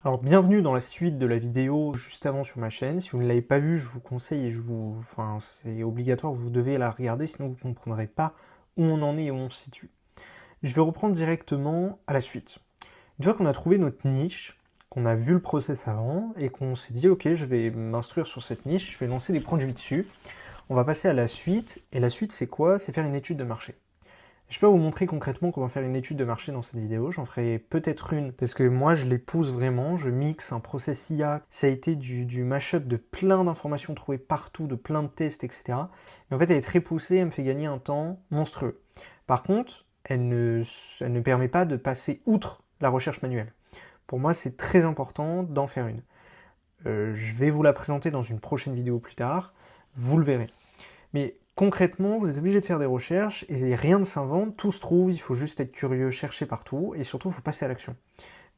Alors bienvenue dans la suite de la vidéo juste avant sur ma chaîne. Si vous ne l'avez pas vue, je vous conseille et c'est obligatoire, vous devez la regarder, sinon vous ne comprendrez pas où on en est et où on se situe. Je vais reprendre directement à la suite. Une fois qu'on a trouvé notre niche, qu'on a vu le process avant et qu'on s'est dit ok, je vais m'instruire sur cette niche, je vais lancer des produits dessus, on va passer à la suite. Et la suite c'est quoi? C'est faire une étude de marché. Je peux vous montrer concrètement comment faire une étude de marché dans cette vidéo, j'en ferai peut-être une, parce que moi je les pousse vraiment, je mixe un process IA, ça a été du mashup de plein d'informations trouvées partout, de plein de tests, etc. Et en fait elle est très poussée, elle me fait gagner un temps monstrueux. Par contre, elle ne permet pas de passer outre la recherche manuelle. Pour moi c'est très important d'en faire une. Je vais vous la présenter dans une prochaine vidéo plus tard, vous le verrez. Mais concrètement, vous êtes obligé de faire des recherches et rien ne s'invente, tout se trouve, il faut juste être curieux, chercher partout et surtout il faut passer à l'action.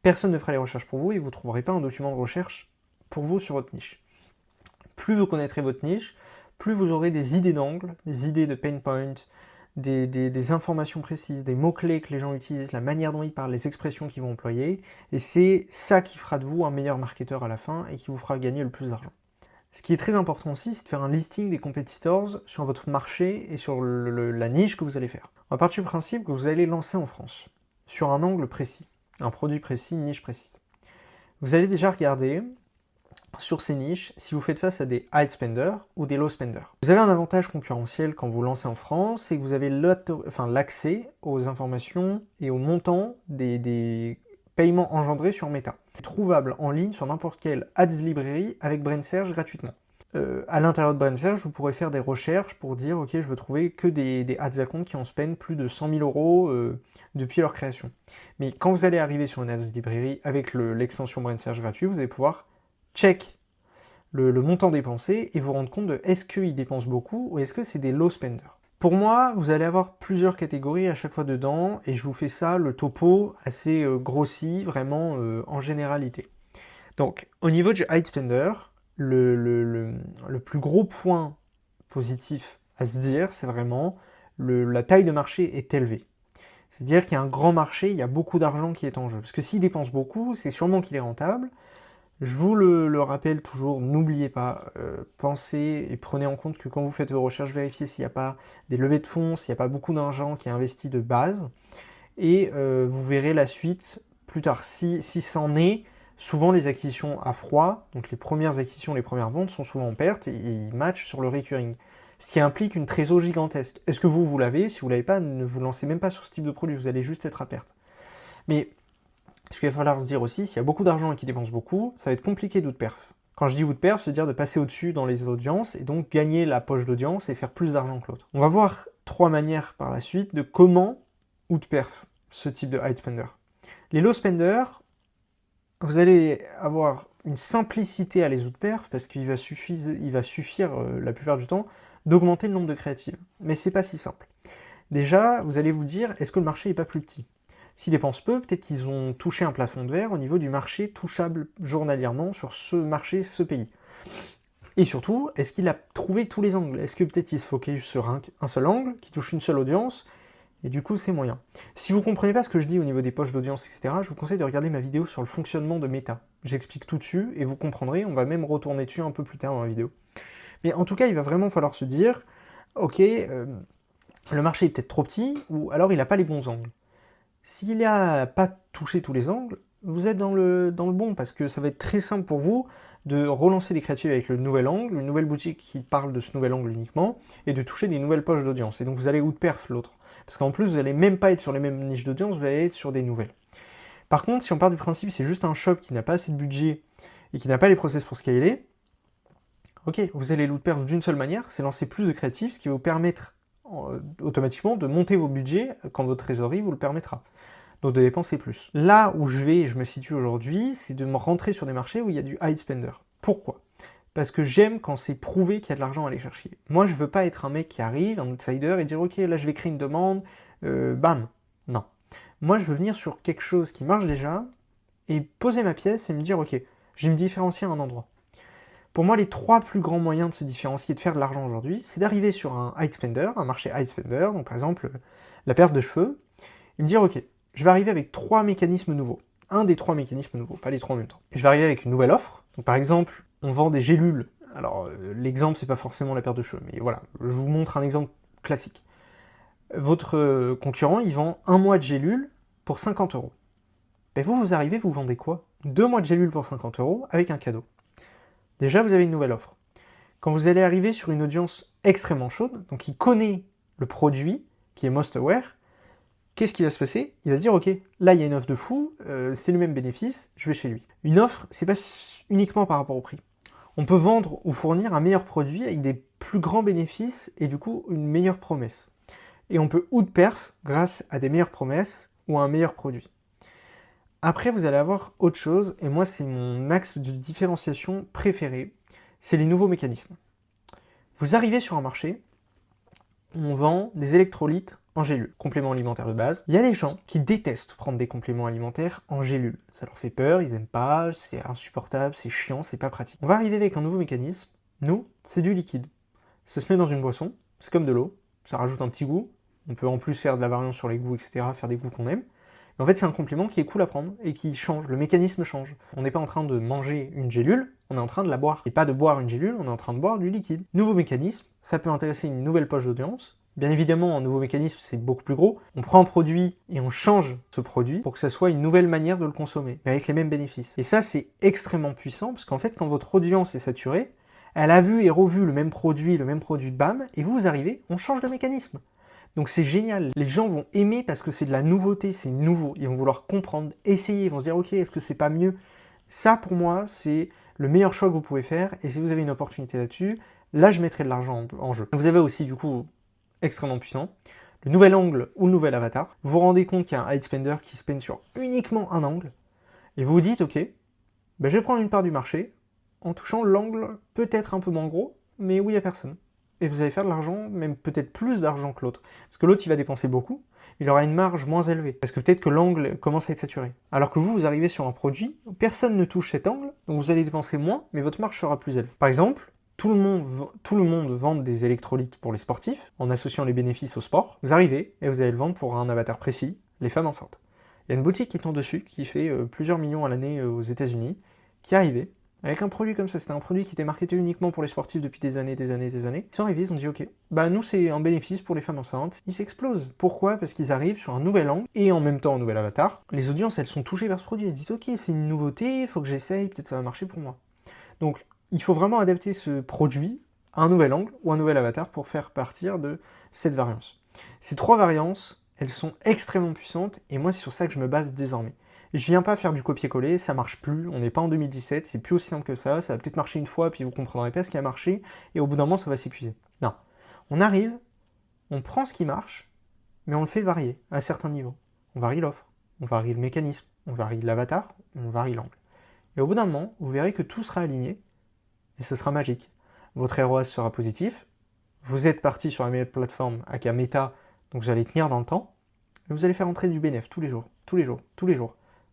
Personne ne fera les recherches pour vous et vous ne trouverez pas un document de recherche pour vous sur votre niche. Plus vous connaîtrez votre niche, plus vous aurez des idées d'angle, des idées de pain point, des informations précises, des mots-clés que les gens utilisent, la manière dont ils parlent, les expressions qu'ils vont employer, et c'est ça qui fera de vous un meilleur marketeur à la fin et qui vous fera gagner le plus d'argent. Ce qui est très important aussi, c'est de faire un listing des competitors sur votre marché et sur la niche que vous allez faire. On va partir du principe que vous allez lancer en France, sur un angle précis, un produit précis, une niche précise. Vous allez déjà regarder sur ces niches si vous faites face à des high spenders ou des low spenders. Vous avez un avantage concurrentiel quand vous lancez en France, c'est que vous avez l'accès aux informations et aux montants des paiements engendrés sur Meta. C'est trouvable en ligne sur n'importe quelle ads librairie avec BrainSearch gratuitement. À l'intérieur de BrainSearch, vous pourrez faire des recherches pour dire ok, je veux trouver que des ads accounts qui ont spend plus de 100 000 euros depuis leur création. Mais quand vous allez arriver sur une ads librairie avec l'extension BrainSearch gratuit, vous allez pouvoir check le montant dépensé et vous rendre compte de est-ce qu'ils dépensent beaucoup ou est-ce que c'est des low spenders. Pour moi, vous allez avoir plusieurs catégories à chaque fois dedans, et je vous fais ça, le topo assez grossi, vraiment en généralité. Donc, au niveau du high spender, le plus gros point positif à se dire, c'est vraiment la taille de marché est élevée. C'est-à-dire qu'il y a un grand marché, il y a beaucoup d'argent qui est en jeu. Parce que s'il dépense beaucoup, c'est sûrement qu'il est rentable. Je vous le rappelle toujours, n'oubliez pas, pensez et prenez en compte que quand vous faites vos recherches, vérifiez s'il n'y a pas des levées de fonds, s'il n'y a pas beaucoup d'argent qui est investi de base, et vous verrez la suite plus tard. Si c'en est, souvent les acquisitions à froid, donc les premières acquisitions, les premières ventes sont souvent en perte et ils matchent sur le recurring. Ce qui implique une trésor gigantesque. Est-ce que vous l'avez? Si vous ne l'avez pas, ne vous lancez même pas sur ce type de produit, vous allez juste être à perte. Mais ce qu'il va falloir se dire aussi, s'il y a beaucoup d'argent et qu'ils dépensent beaucoup, ça va être compliqué d'outperf. Quand je dis outperf, c'est dire de passer au-dessus dans les audiences et donc gagner la poche d'audience et faire plus d'argent que l'autre. On va voir 3 manières par la suite de comment outperf ce type de high spender. Les low spenders, vous allez avoir une simplicité à les outperf parce qu'il va suffire la plupart du temps d'augmenter le nombre de créatives. Mais c'est pas si simple. Déjà, vous allez vous dire, est-ce que le marché n'est pas plus petit? S'ils dépensent peu, peut-être qu'ils ont touché un plafond de verre au niveau du marché touchable journalièrement sur ce marché, ce pays. Et surtout, est-ce qu'il a trouvé tous les angles? Est-ce que peut-être il se focalise sur un seul angle, qui touche une seule audience, et du coup c'est moyen. Si vous ne comprenez pas ce que je dis au niveau des poches d'audience, etc., je vous conseille de regarder ma vidéo sur le fonctionnement de Meta. J'explique tout dessus, et vous comprendrez, on va même retourner dessus un peu plus tard dans la vidéo. Mais en tout cas, il va vraiment falloir se dire, ok, le marché est peut-être trop petit, ou alors il n'a pas les bons angles. S'il n'a pas touché tous les angles, vous êtes dans le bon, parce que ça va être très simple pour vous de relancer des créatives avec le nouvel angle, une nouvelle boutique qui parle de ce nouvel angle uniquement, et de toucher des nouvelles poches d'audience. Et donc vous allez outperf l'autre. Parce qu'en plus, vous n'allez même pas être sur les mêmes niches d'audience, vous allez être sur des nouvelles. Par contre, si on part du principe c'est juste un shop qui n'a pas assez de budget et qui n'a pas les process pour scaler, ok, vous allez l'outperf d'une seule manière, c'est lancer plus de créatifs, ce qui va vous permettre automatiquement de monter vos budgets quand votre trésorerie vous le permettra. Donc de dépenser plus. Là où je me situe aujourd'hui, c'est de me rentrer sur des marchés où il y a du high spender. Pourquoi? Parce que j'aime quand c'est prouvé qu'il y a de l'argent à aller chercher. Moi, je veux pas être un mec qui arrive, un outsider, et dire ok, là je vais créer une demande, bam. Non. Moi, je veux venir sur quelque chose qui marche déjà, et poser ma pièce et me dire ok, je vais me différencier à un endroit. Pour moi, les 3 plus grands moyens de se différencier et de faire de l'argent aujourd'hui, c'est d'arriver sur un high spender, un marché high spender, donc par exemple la perte de cheveux, et me dire ok, je vais arriver avec 3 mécanismes nouveaux. un des 3 mécanismes nouveaux, pas les 3 en même temps. Je vais arriver avec une nouvelle offre. Donc par exemple, on vend des gélules. Alors l'exemple, c'est pas forcément la paire de cheveux, mais voilà, je vous montre un exemple classique. Votre concurrent, il vend 1 mois de gélules pour 50 euros. Ben vous arrivez, vous vendez quoi? 2 mois de gélules pour 50 euros avec un cadeau. Déjà, vous avez une nouvelle offre. Quand vous allez arriver sur une audience extrêmement chaude, donc qui connaît le produit, qui est most aware, qu'est-ce qui va se passer? Il va se dire, ok, là il y a une offre de fou, c'est le même bénéfice, je vais chez lui. Une offre, c'est pas uniquement par rapport au prix. On peut vendre ou fournir un meilleur produit avec des plus grands bénéfices et du coup une meilleure promesse. Et on peut outperf grâce à des meilleures promesses ou à un meilleur produit. Après, vous allez avoir autre chose, et moi c'est mon axe de différenciation préféré, c'est les nouveaux mécanismes. Vous arrivez sur un marché, on vend des électrolytes en gélules, compléments alimentaires de base. Il y a des gens qui détestent prendre des compléments alimentaires en gélules. Ça leur fait peur, ils aiment pas, c'est insupportable, c'est chiant, c'est pas pratique. On va arriver avec un nouveau mécanisme. Nous, c'est du liquide. Ça se met dans une boisson, c'est comme de l'eau, ça rajoute un petit goût. On peut en plus faire de la variance sur les goûts, etc., faire des goûts qu'on aime. Mais en fait, c'est un complément qui est cool à prendre et qui change, le mécanisme change. On n'est pas en train de manger une gélule, on est en train de la boire. Et pas de boire une gélule, on est en train de boire du liquide. Nouveau mécanisme, ça peut intéresser une nouvelle poche d'audience. Bien évidemment, un nouveau mécanisme, c'est beaucoup plus gros. On prend un produit et on change ce produit pour que ça soit une nouvelle manière de le consommer, mais avec les mêmes bénéfices. Et ça, c'est extrêmement puissant, parce qu'en fait, quand votre audience est saturée, elle a vu et revu le même produit, bam, et vous arrivez, on change le mécanisme. Donc c'est génial, les gens vont aimer parce que c'est de la nouveauté, c'est nouveau, ils vont vouloir comprendre, essayer, ils vont se dire ok, est-ce que c'est pas mieux? Ça pour moi, c'est le meilleur choix que vous pouvez faire, et si vous avez une opportunité là-dessus, là je mettrai de l'argent en jeu. Vous avez aussi du coup, extrêmement puissant, le nouvel angle ou le nouvel avatar. Vous vous rendez compte qu'il y a un high spender qui spend sur uniquement un angle, et vous vous dites ok, ben je vais prendre une part du marché en touchant l'angle peut-être un peu moins gros, mais où il n'y a personne. Et vous allez faire de l'argent, même peut-être plus d'argent que l'autre. Parce que l'autre, il va dépenser beaucoup, il aura une marge moins élevée. Parce que peut-être que l'angle commence à être saturé. Alors que vous arrivez sur un produit où personne ne touche cet angle, donc vous allez dépenser moins, mais votre marge sera plus élevée. Par exemple, tout le monde vend des électrolytes pour les sportifs, en associant les bénéfices au sport. Vous arrivez, et vous allez le vendre pour un avatar précis, les femmes enceintes. Il y a une boutique qui tombe dessus, qui fait plusieurs millions à l'année aux États-Unis, qui est arrivée, avec un produit comme ça. C'était un produit qui était marketé uniquement pour les sportifs depuis des années. Ils sont arrivés, ils ont dit ok, bah nous c'est un bénéfice pour les femmes enceintes. Ils s'explosent. Pourquoi? Parce qu'ils arrivent sur un nouvel angle et en même temps un nouvel avatar. Les audiences, elles sont touchées vers ce produit. Elles se disent ok, c'est une nouveauté, il faut que j'essaye, peut-être ça va marcher pour moi. Donc il faut vraiment adapter ce produit à un nouvel angle ou un nouvel avatar pour faire partir de cette variance. Ces 3 variances, elles sont extrêmement puissantes et moi c'est sur ça que je me base désormais. Je viens pas faire du copier-coller, ça marche plus, on n'est pas en 2017, c'est plus aussi simple que ça va peut-être marcher une fois, puis vous comprendrez pas ce qui a marché, et au bout d'un moment, ça va s'épuiser. Non. On arrive, on prend ce qui marche, mais on le fait varier à certains niveaux. On varie l'offre, on varie le mécanisme, on varie l'avatar, on varie l'angle. Et au bout d'un moment, vous verrez que tout sera aligné, et ce sera magique. Votre ROAS sera positif, vous êtes parti sur la meilleure plateforme avec un méta, donc vous allez tenir dans le temps, et vous allez faire entrer du bénéf tous les jours.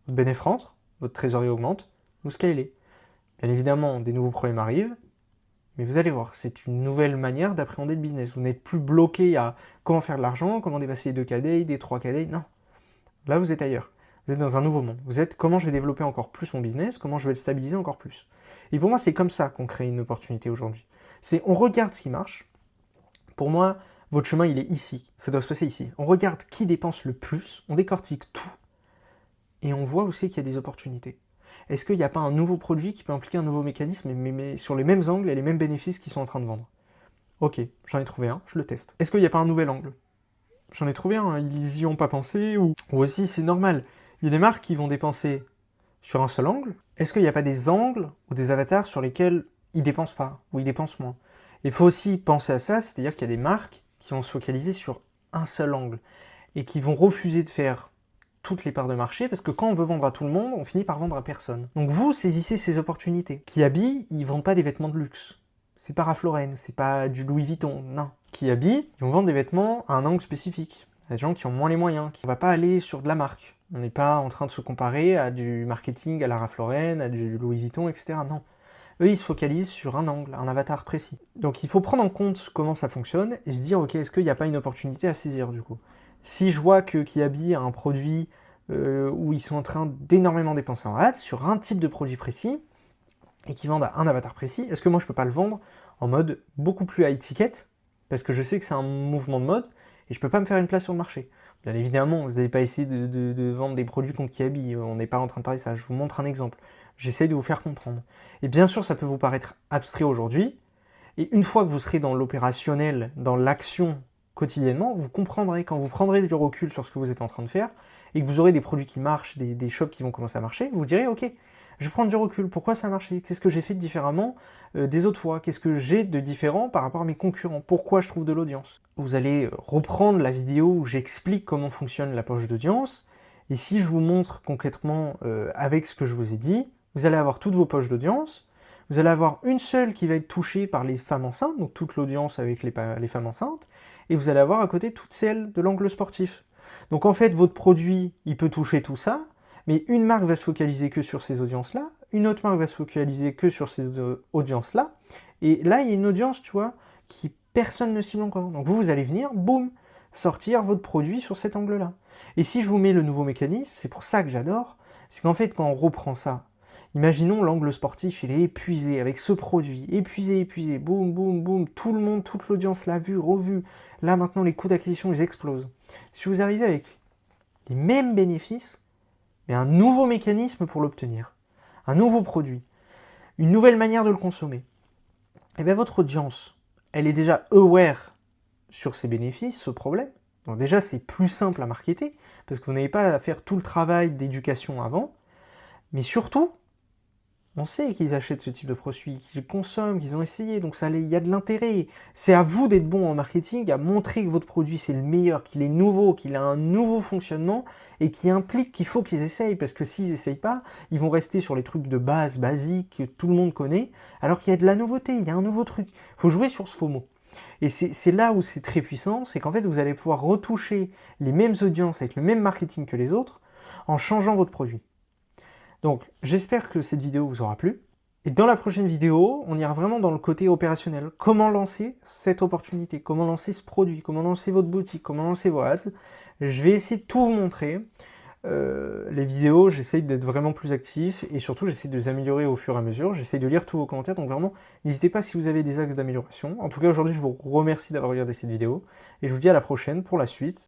Votre bénéfice rentre, votre trésorerie augmente, vous scalez. Bien évidemment, des nouveaux problèmes arrivent, mais vous allez voir, c'est une nouvelle manière d'appréhender le business. Vous n'êtes plus bloqué à comment faire de l'argent, comment dépasser les 2 KD, des 3 KD, non. Là, vous êtes ailleurs. Vous êtes dans un nouveau monde. Vous êtes comment je vais développer encore plus mon business, comment je vais le stabiliser encore plus. Et pour moi, c'est comme ça qu'on crée une opportunité aujourd'hui. C'est on regarde ce qui marche. Pour moi, votre chemin, il est ici. Ça doit se passer ici. On regarde qui dépense le plus, on décortique tout. Et on voit aussi qu'il y a des opportunités. Est-ce qu'il n'y a pas un nouveau produit qui peut impliquer un nouveau mécanisme, mais sur les mêmes angles et les mêmes bénéfices qu'ils sont en train de vendre? Ok, j'en ai trouvé un, je le teste. Est-ce qu'il n'y a pas un nouvel angle? J'en ai trouvé un, hein, ils y ont pas pensé, ou aussi c'est normal. Il y a des marques qui vont dépenser sur un seul angle. Est-ce qu'il n'y a pas des angles ou des avatars sur lesquels ils dépensent pas, ou ils dépensent moins? Il faut aussi penser à ça, c'est-à-dire qu'il y a des marques qui vont se focaliser sur un seul angle, et qui vont refuser de faire toutes les parts de marché, parce que quand on veut vendre à tout le monde, on finit par vendre à personne. Donc vous, saisissez ces opportunités. Kiabi, ils vendent pas des vêtements de luxe. C'est pas Ralph Lauren, c'est pas du Louis Vuitton, non. Kiabi, ils vont vendre des vêtements à un angle spécifique. Il y a des gens qui ont moins les moyens, qui ne va pas aller sur de la marque. On n'est pas en train de se comparer à du marketing à la Ralph Lauren, à du Louis Vuitton, etc. Non. Eux, ils se focalisent sur un angle, un avatar précis. Donc il faut prendre en compte comment ça fonctionne et se dire, ok, est-ce qu'il n'y a pas une opportunité à saisir du coup? Si je vois que Kiabi a un produit où ils sont en train d'énormément dépenser en ads sur un type de produit précis et qui vendent à un avatar précis, est-ce que moi je peux pas le vendre en mode beaucoup plus high ticket parce que je sais que c'est un mouvement de mode et je peux pas me faire une place sur le marché. Bien évidemment, vous n'allez pas essayer de vendre des produits contre Kiabi, on n'est pas en train de parler de ça, je vous montre un exemple. J'essaye de vous faire comprendre. Et bien sûr, ça peut vous paraître abstrait aujourd'hui, et une fois que vous serez dans l'opérationnel, dans l'action quotidiennement, vous comprendrez, quand vous prendrez du recul sur ce que vous êtes en train de faire, et que vous aurez des produits qui marchent, des shops qui vont commencer à marcher, vous direz, ok, je vais prendre du recul, pourquoi ça a marché? Qu'est-ce que j'ai fait de différemment des autres fois? Qu'est-ce que j'ai de différent par rapport à mes concurrents? Pourquoi je trouve de l'audience? Vous allez reprendre la vidéo où j'explique comment fonctionne la poche d'audience, et si je vous montre concrètement avec ce que je vous ai dit, vous allez avoir toutes vos poches d'audience, vous allez avoir une seule qui va être touchée par les femmes enceintes, donc toute l'audience avec les femmes enceintes, et vous allez avoir à côté toutes celles de l'angle sportif. Donc en fait, votre produit, il peut toucher tout ça, mais une marque va se focaliser que sur ces audiences-là, une autre marque va se focaliser que sur ces audiences-là, et là, il y a une audience, tu vois, qui personne ne cible encore. Donc vous allez venir, boum, sortir votre produit sur cet angle-là. Et si je vous mets le nouveau mécanisme, c'est pour ça que j'adore, c'est qu'en fait, quand on reprend ça, imaginons l'angle sportif, il est épuisé avec ce produit, épuisé, boum, boum, boum, tout le monde, toute l'audience l'a vu, revu. Là, maintenant, les coûts d'acquisition, ils explosent. Si vous arrivez avec les mêmes bénéfices, mais un nouveau mécanisme pour l'obtenir, un nouveau produit, une nouvelle manière de le consommer, et bien votre audience, elle est déjà aware sur ses bénéfices, ce problème. Donc déjà, c'est plus simple à marketer, parce que vous n'avez pas à faire tout le travail d'éducation avant, mais surtout, on sait qu'ils achètent ce type de produit, qu'ils consomment, qu'ils ont essayé, donc il y a de l'intérêt. C'est à vous d'être bon en marketing, à montrer que votre produit c'est le meilleur, qu'il est nouveau, qu'il a un nouveau fonctionnement, et qui implique qu'il faut qu'ils essayent, parce que s'ils n'essayent pas, ils vont rester sur les trucs de base, basiques, que tout le monde connaît, alors qu'il y a de la nouveauté, il y a un nouveau truc. Il faut jouer sur ce FOMO. Et c'est là où c'est très puissant, c'est qu'en fait vous allez pouvoir retoucher les mêmes audiences avec le même marketing que les autres, en changeant votre produit. Donc, j'espère que cette vidéo vous aura plu. Et dans la prochaine vidéo, on ira vraiment dans le côté opérationnel. Comment lancer cette opportunité? Comment lancer ce produit? Comment lancer votre boutique? Comment lancer vos ads? Je vais essayer de tout vous montrer. Les vidéos, j'essaye d'être vraiment plus actif et surtout, j'essaie de les améliorer au fur et à mesure. J'essaie de lire tous vos commentaires. Donc vraiment, n'hésitez pas si vous avez des axes d'amélioration. En tout cas, aujourd'hui, je vous remercie d'avoir regardé cette vidéo et je vous dis à la prochaine pour la suite.